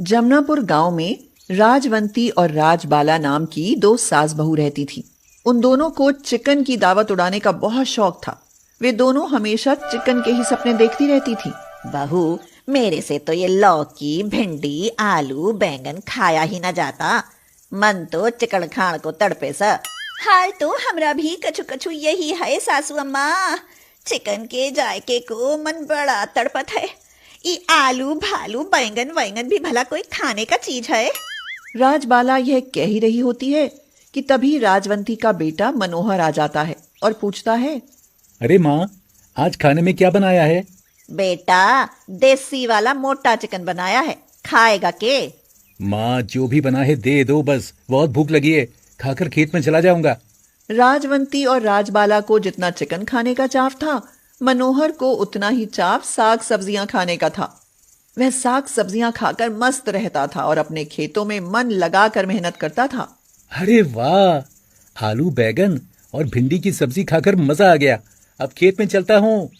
जमनापुर गांव में राजवंती और राजबाला नाम की दो सास बहू रहती थी। उन दोनों को चिकन की दावत उड़ाने का बहुत शौक था। वे दोनों हमेशा चिकन के ही सपने देखती रहती थी। बहू, मेरे से तो ये लौकी, भिंडी, आलू, बैंगन खाया ही न जाता। मन तो चिकन खाण को तड़पे सा। हाल तो हमरा भी कछु कछु यही है सासू अम्मा। चिकन के जायके को मन बड़ा तड़पत है। ये आलू भालू बैंगन वैगन भी भला कोई खाने का चीज है? राजबाला यह कह ही रही होती है कि तभी राजवंती का बेटा मनोहर आ जाता है और पूछता है, अरे माँ, आज खाने में क्या बनाया है? बेटा, देसी वाला मोटा चिकन बनाया है, खाएगा के? माँ, जो भी बना है दे दो, बस बहुत भूख लगी है, खाकर खेत में चला जाऊंगा। राजवंती और राजबाला को जितना चिकन खाने का चाव था, मनोहर को उतना ही चाव साग सब्जियां खाने का था। वह साग सब्जियां खाकर मस्त रहता था और अपने खेतों में मन लगाकर मेहनत करता था। अरे वाह, आलू बैंगन और भिंडी की सब्जी खाकर मजा आ गया। अब खेत में चलता हूँ।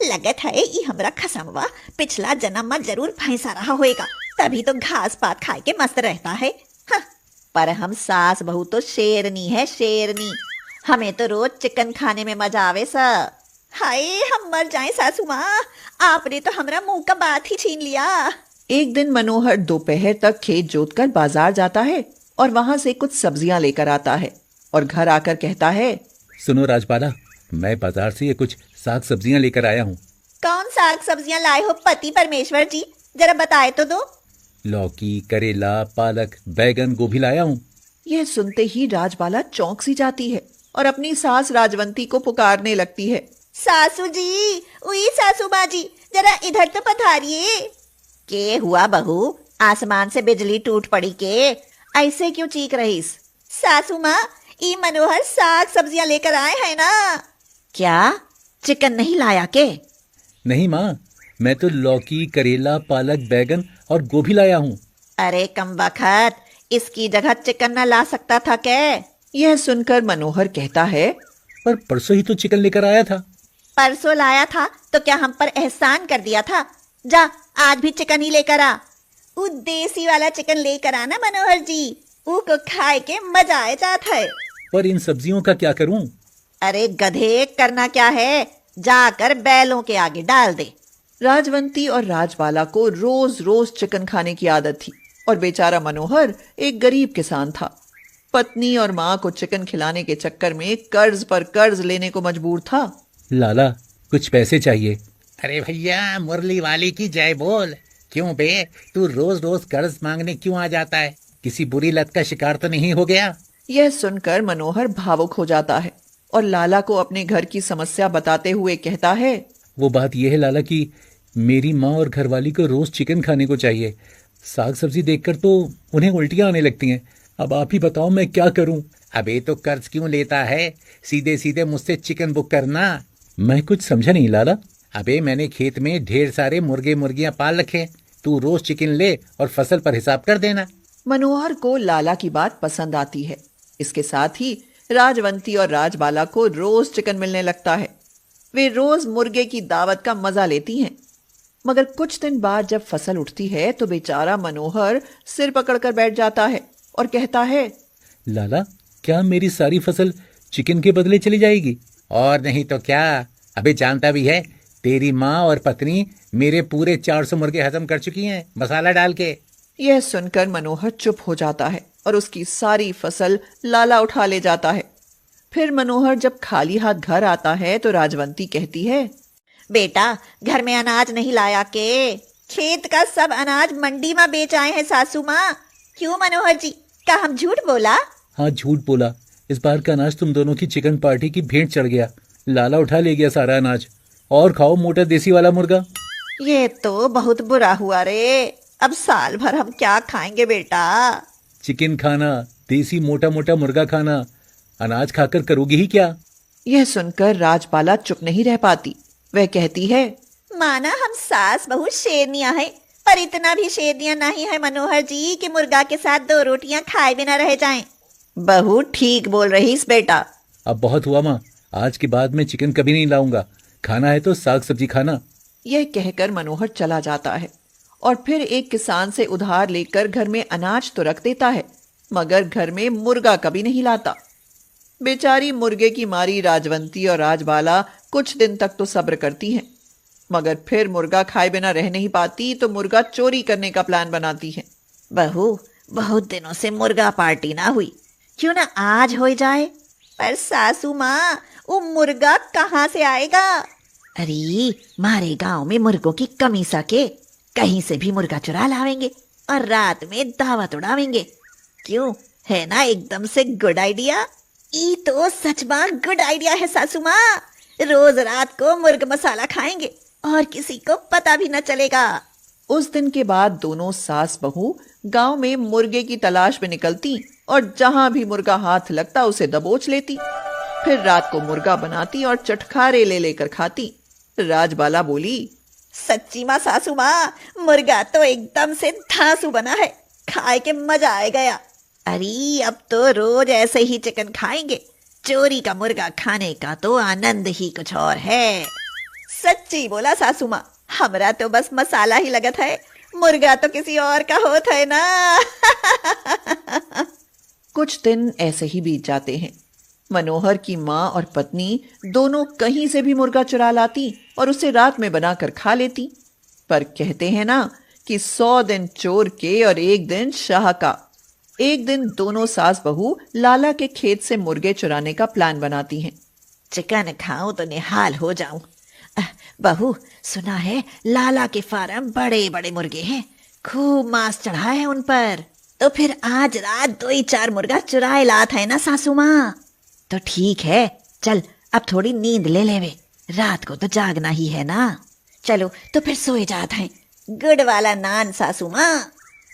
लगत है ये हमरा खसमवा पिछला जन्म में जरूर भैंसा रहा होएगा, तभी तो घास पात खाए के मस्त रहता है। पर हम सास बहू तो शेरनी है, शेरनी। हमें तो रोज चिकन खाने में मजा आवे सा। हाय, हम मर जाएं सासू माँ, आपने तो हमरा मुंह का बात ही छीन लिया। एक दिन मनोहर दोपहर तक खेत जोतकर बाजार जाता है और वहां से कुछ सब्जियां लेकर आता है और घर आकर कहता है, सुनो राजबाला, मैं बाजार से ये कुछ साग सब्जियां लेकर आया हूँ। कौन साग सब्जियां लाए हो पति परमेश्वर जी, जरा बताए तो दो। लौकी, करेला, पालक, बैगन, गोभी लाया हूँ। यह सुनते ही राजबाला चौंक सी जाती है और अपनी सास राजवंती को पुकारने लगती है, सासू जी, उई सासू माँ जी, जरा इधर तो पधारिए। के हुआ बहू, आसमान से बिजली टूट पड़ी के? ऐसे क्यों चीख रहीस? सासू माँ, ई मनोहर साग सब्जियां लेकर आए हैं ना। क्या चिकन नहीं लाया के? नहीं माँ, मैं तो लौकी, करेला, पालक, बैगन और गोभी लाया हूँ। अरे कमबख्त, इसकी जगह चिकन न ला सकता था क्या? यह सुनकर मनोहर कहता है, पर परसों ही तो चिकन लेकर आया था। परसों लाया था तो क्या हम पर एहसान कर दिया था? जा, आज भी चिकन ही लेकर आ। वो देसी वाला चिकन लेकर आना मनोहर जी, वो को खाए के मजा आ जाता है। पर इन सब्जियों का क्या करूं? अरे गधे, करना क्या है? जाकर बैलों के आगे डाल दे। राजवंती और राजबाला को रोज रोज चिकन खाने की आदत थी और बेचारा मनोहर एक गरीब किसान था। पत्नी और माँ को चिकन खिलाने के चक्कर में कर्ज पर कर्ज लेने को मजबूर था। लाला, कुछ पैसे चाहिए। अरे भैया, मुरली वाली की जय बोल। क्यों बे, तू रोज रोज कर्ज मांगने क्यों आ जाता है? किसी बुरी लत का शिकार तो नहीं हो गया? यह सुनकर मनोहर भावुक हो जाता है और लाला को अपने घर की समस्या बताते हुए कहता है, वो बात यह है लाला कि मेरी माँ और घरवाली को रोज चिकन खाने को चाहिए। साग सब्जी देखकर तो उन्हें उल्टियाँ आने लगती हैं। अब आप ही बताओ मैं क्या करूं? अबे तो कर्ज क्यों लेता है? सीधे सीधे मुझसे चिकन बुक करना। मैं कुछ समझा नहीं लाला। अबे मैंने खेत में ढेर सारे मुर्गे मुर्गियां पाल रखे, तू रोज चिकन ले और फसल पर हिसाब कर देना। मनोहर को लाला की बात पसंद आती है। इसके साथ ही राजवंती और राजबाला को रोज चिकन मिलने लगता है। वे रोज मुर्गे की दावत का मजा लेती हैं। मगर कुछ दिन बाद जब फसल उठती है तो बेचारा मनोहर सिर पकड़कर बैठ जाता है और कहता है, लाला, क्या मेरी सारी फसल चिकन के बदले चली जाएगी? और नहीं तो क्या। अबे जानता भी है, तेरी माँ और पत्नी मेरे पूरे 400 मुर्गे हजम कर चुकी हैं मसाला डाल के। यह सुनकर मनोहर चुप हो जाता है और उसकी सारी फसल लाला उठा ले जाता है। फिर मनोहर जब खाली हाथ घर आता है तो राजवंती कहती है, बेटा, घर में अनाज नहीं लाया के? खेत का सब अनाज मंडी में बेच आए हैं सासू माँ। क्यों मनोहर जी, क्या हम झूठ बोला? हाँ, झूठ बोला। इस बार का अनाज तुम दोनों की चिकन पार्टी की भेंट चढ़ गया। लाला उठा ले गया सारा अनाज। और खाओ मोटा देसी वाला मुर्गा। ये तो बहुत बुरा हुआ रे। अब साल भर हम क्या खाएंगे बेटा? चिकन खाना, देसी मोटा मोटा मुर्गा खाना, अनाज खाकर करोगी ही क्या? यह सुनकर राजबाला चुप नहीं रह पाती। वह कहती है, माना हम सास बहुत शेरनियां हैं, पर इतना भी शेरनियां नहीं है मनोहर जी कि मुर्गा के साथ 2 रोटियां खाए बिना रह जाएं। बहू ठीक बोल रही इस बेटा। अब बहुत हुआ माँ, आज के बाद मैं चिकन कभी नहीं लाऊंगा। खाना है तो साग सब्जी खाना। यह कहकर मनोहर चला जाता है और फिर एक किसान से उधार लेकर घर में अनाज तो रख देता है, मगर घर में मुर्गा कभी नहीं लाता। बेचारी मुर्गे की मारी राजवंती और राजबाला कुछ दिन तक तो सब्र करती हैं, मगर फिर मुर्गा खाए बिना रह नहीं पाती तो मुर्गा चोरी करने का प्लान बनाती है। बहू, बहुत दिनों से मुर्गा पार्टी ना हुई, क्यों ना आज हो जाए। पर सासू माँ, वो मुर्गा कहाँ से आएगा? अरे मारे गांव में मुर्गों की कमी सके, कहीं से भी मुर्गा चुरा लावेंगे और रात में दावत उड़ावेंगे। क्यों, है ना एकदम से गुड आइडिया? ई तो सच में गुड आइडिया है सासू माँ। रोज रात को मुर्ग मसाला खाएंगे और किसी को पता भी न चलेगा। उस दिन के बाद दोनों सास बहू गांव में मुर्गे की तलाश में निकलती और जहां भी मुर्गा हाथ लगता उसे दबोच लेती। फिर रात को मुर्गा बनाती और चटखारे ले लेकर खाती। राजबाला बोली, सच्ची माँ सासू माँ, मुर्गा तो एकदम से धांसू बना है, खाए के मजा आ गया। अरे अब तो रोज ऐसे ही चिकन खाएंगे। चोरी का मुर्गा खाने का तो आनंद ही कुछ और है। सच्ची बोला सासू माँ, हमरा तो बस मसाला ही लगत है, मुर्गा तो किसी और का होता है ना। कुछ दिन ऐसे ही बीत जाते हैं। मनोहर की माँ और पत्नी दोनों कहीं से भी मुर्गा चुरा लाती और उसे रात में बनाकर खा लेती। पर कहते हैं ना कि 100 दिन चोर के और 1 दिन शाह का। एक दिन दोनों सास बहू लाला के खेत से मुर्गे चुराने का प्लान बनाती हैं। चिकन खाऊं तो निहाल हो जाऊं। बहू, सुना है लाला के फार्म बड़े बड़े मुर्गे हैं, खूब मांस चढ़ा है उन पर। तो फिर आज रात 2-4 मुर्गा चुराए लात है ना सासू माँ। तो ठीक है, चल अब थोड़ी नींद ले लेवे, रात को तो जागना ही है ना। चलो तो फिर सोए जात हैं। गुड वाला नान सासू माँ।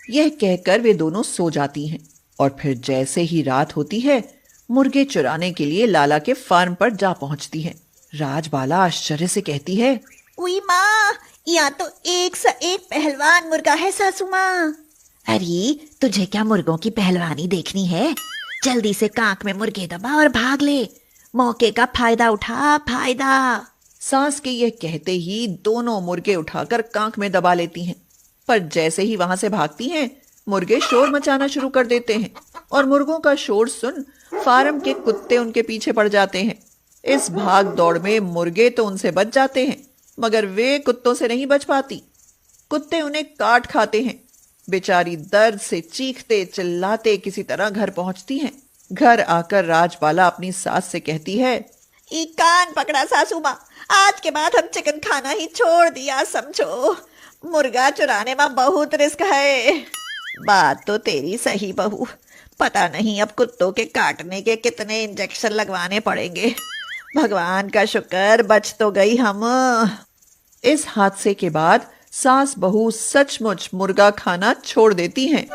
यह कहकर वे दोनों सो जाती हैं और फिर जैसे ही रात होती है मुर्गे चुराने के लिए लाला के फार्म पर जा पहुंचती हैं। राजबाला आश्चर्य से कहती है, उई माँ, यहाँ तो एक से एक पहलवान मुर्गा है सासू माँ। अरे तुझे क्या मुर्गों की पहलवानी देखनी है? जल्दी से कांख में मुर्गे दबा और भाग ले, मौके का फायदा उठा, फायदा। सास के यह कहते ही दोनों मुर्गे उठाकर कांख में दबा लेती हैं। पर जैसे ही वहां से भागती हैं, मुर्गे शोर मचाना शुरू कर देते हैं और मुर्गों का शोर सुन फार्म के कुत्ते उनके पीछे पड़ जाते हैं। इस भाग दौड़ में मुर्गे तो उनसे बच जाते हैं, मगर वे कुत्तों से नहीं बच पाती। कुत्ते उन्हें काट खाते हैं। बेचारी दर्द से चीखते चिल्लाते किसी तरह घर पहुंचती हैं। घर आकर राजबाला अपनी सास से कहती है, ई कान पकड़ा सासू माँ, आज के बाद हम चिकन खाना ही छोड़ दिया समझो। मुर्गा चुराने में बहुत रिस्क है। बात तो तेरी सही बहू, पता नहीं अब कुत्तों के काटने के कितने इंजेक्शन लगवाने पड़ेंगे। भगवान का शुक्र बच तो गई हम। इस हादसे के बाद सास बहू सचमुच मुर्गा खाना छोड़ देती हैं।